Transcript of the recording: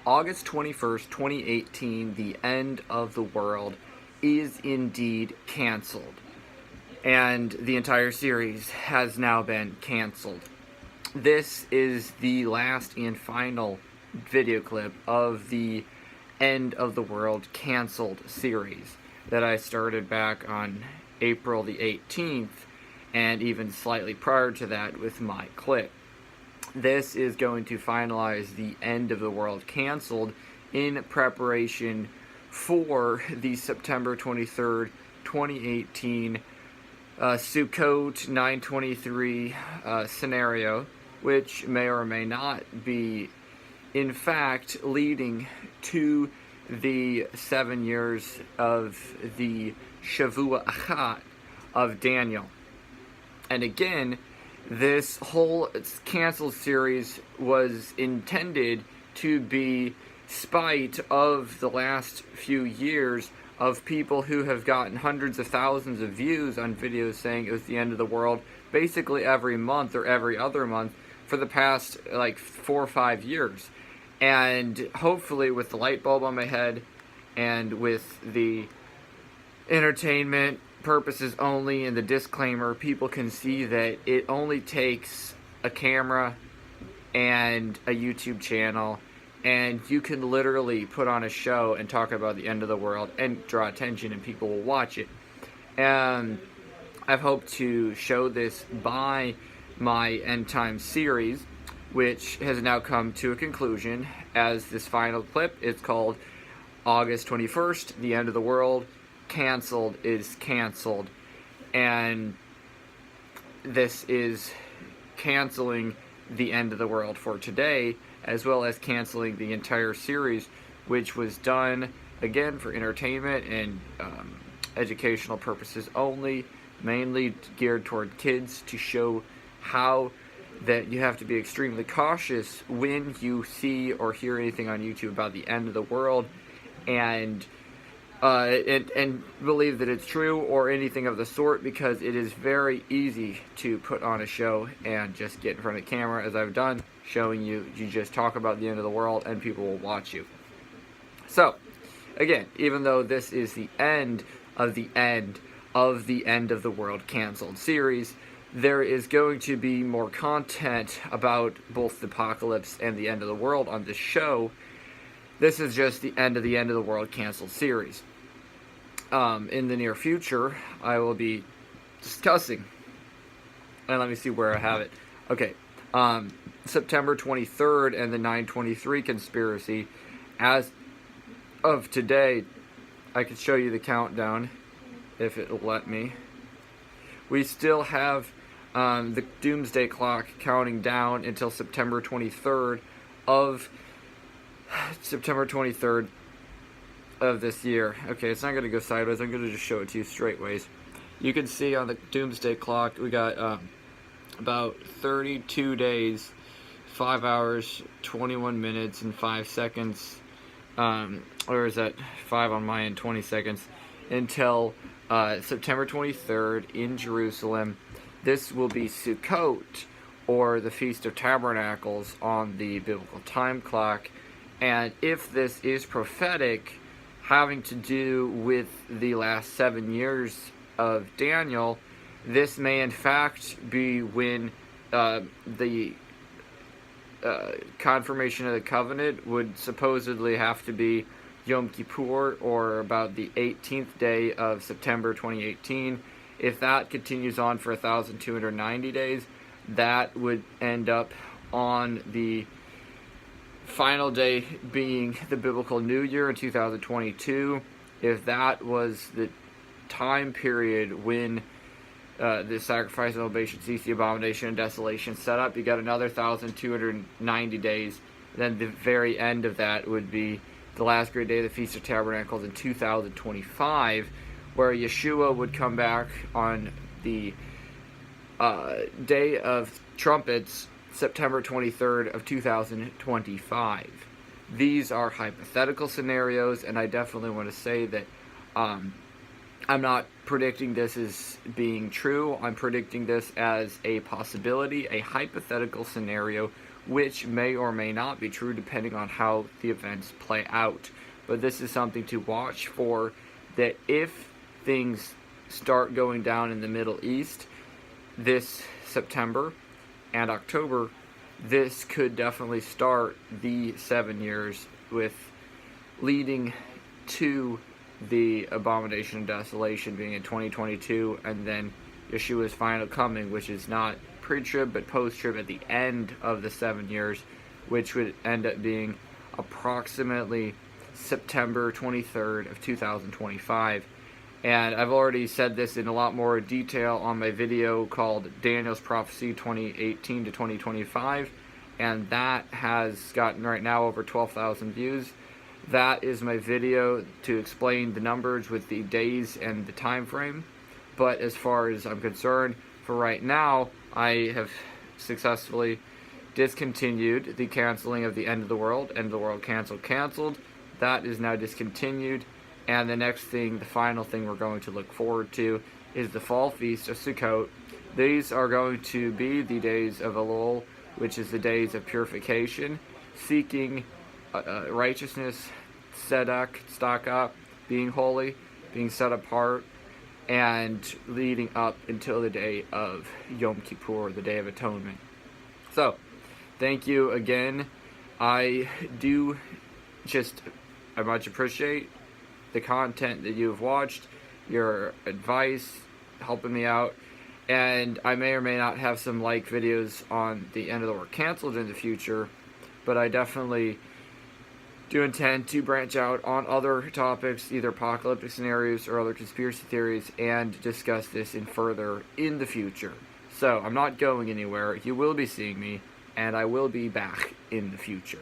August 21st, 2018, the end of the world is indeed canceled. And the entire series has now been canceled. This is the last and final video clip of the end of the world canceled series that I started back on April the 18th, and even slightly prior to that with my clip. This is going to finalize the end of the world canceled in preparation for the September 23rd, 2018 Sukkot 923 scenario, which may or may not be, in fact, leading to the 7 years of the Shavua Achat of Daniel. And again, this whole canceled series was intended to be spite of the last few years of people who have gotten hundreds of thousands of views on videos saying it was the end of the world basically every month or every other month for the past like 4 or 5 years. And hopefully with the light bulb on my head and with the entertainment purposes only and the disclaimer, people can see that it only takes a camera and a YouTube channel, and you can literally put on a show and talk about the end of the world and draw attention, and people will watch it. And I've hoped to show this by my End Times series, which has now come to a conclusion as this final clip. It's called August 21st, the end of the world canceled is canceled, and this is canceling the end of the world for today, as well as canceling the entire series, which was done again for entertainment and educational purposes only, mainly geared toward kids, to show how that you have to be extremely cautious when you see or hear anything on YouTube about the end of the world, and believe that it's true or anything of the sort, because it is very easy to put on a show and just get in front of the camera, as I've done, showing you just talk about the end of the world and people will watch you. So, again, even though this is the end of the end of the end of the world canceled series, there is going to be more content about both the apocalypse and the end of the world on this show. This is just the end of the world canceled series. In the near future, I will be discussing, and let me see where I have it. Okay, September 23rd and the 923 conspiracy. As of today, I could show you the countdown if it'll let me. We still have the doomsday clock counting down until September 23rd of this year. Okay, it's not going to go sideways. I'm going to just show it to you straight ways. You can see on the doomsday clock we got about 32 days, 5 hours, 21 minutes, and 5 seconds. Or is that 5 on my end, 20 seconds, until September 23rd in Jerusalem. This will be Sukkot, or the Feast of Tabernacles, on the biblical time clock. And if this is prophetic, having to do with the last 7 years of Daniel, this may in fact be when the confirmation of the covenant would supposedly have to be Yom Kippur, or about the 18th day of September 2018. If that continues on for 1,290 days, that would end up on the final day being the biblical New Year in 2022. If that was the time period when the sacrifice and oblations cease, the abomination and desolation set up, you got another 1,290 days. Then the very end of that would be the last great day of the Feast of Tabernacles in 2025, where Yeshua would come back on the Day of Trumpets, September 23rd of 2025. These are hypothetical scenarios, and I definitely want to say that I'm not predicting this as being true. I'm predicting this as a possibility, a hypothetical scenario which may or may not be true depending on how the events play out. But this is something to watch for, that if things start going down in the Middle East this September and October, this could definitely start the 7 years, with leading to the abomination of desolation being in 2022, and then Yeshua's final coming, which is not pre-trib but post-trib at the end of the 7 years, which would end up being approximately September 23rd of 2025. And I've already said this in a lot more detail on my video called Daniel's Prophecy 2018 to 2025, and that has gotten right now over 12,000 views. That is my video to explain the numbers with the days and the time frame. But as far as I'm concerned, for right now, I have successfully discontinued the canceling of the end of the world canceled. That is now discontinued. And the next thing, the final thing we're going to look forward to, is the fall feast of Sukkot. These are going to be the days of Elul, which is the days of purification, seeking righteousness, tzedakah, being holy, being set apart, and leading up until the day of Yom Kippur, the Day of Atonement. So, thank you again. I much appreciate the content that you've watched, your advice, helping me out, and I may or may not have some videos on the end of the world canceled in the future, but I definitely do intend to branch out on other topics, either apocalyptic scenarios or other conspiracy theories, and discuss this further in the future. So, I'm not going anywhere. You will be seeing me, and I will be back in the future.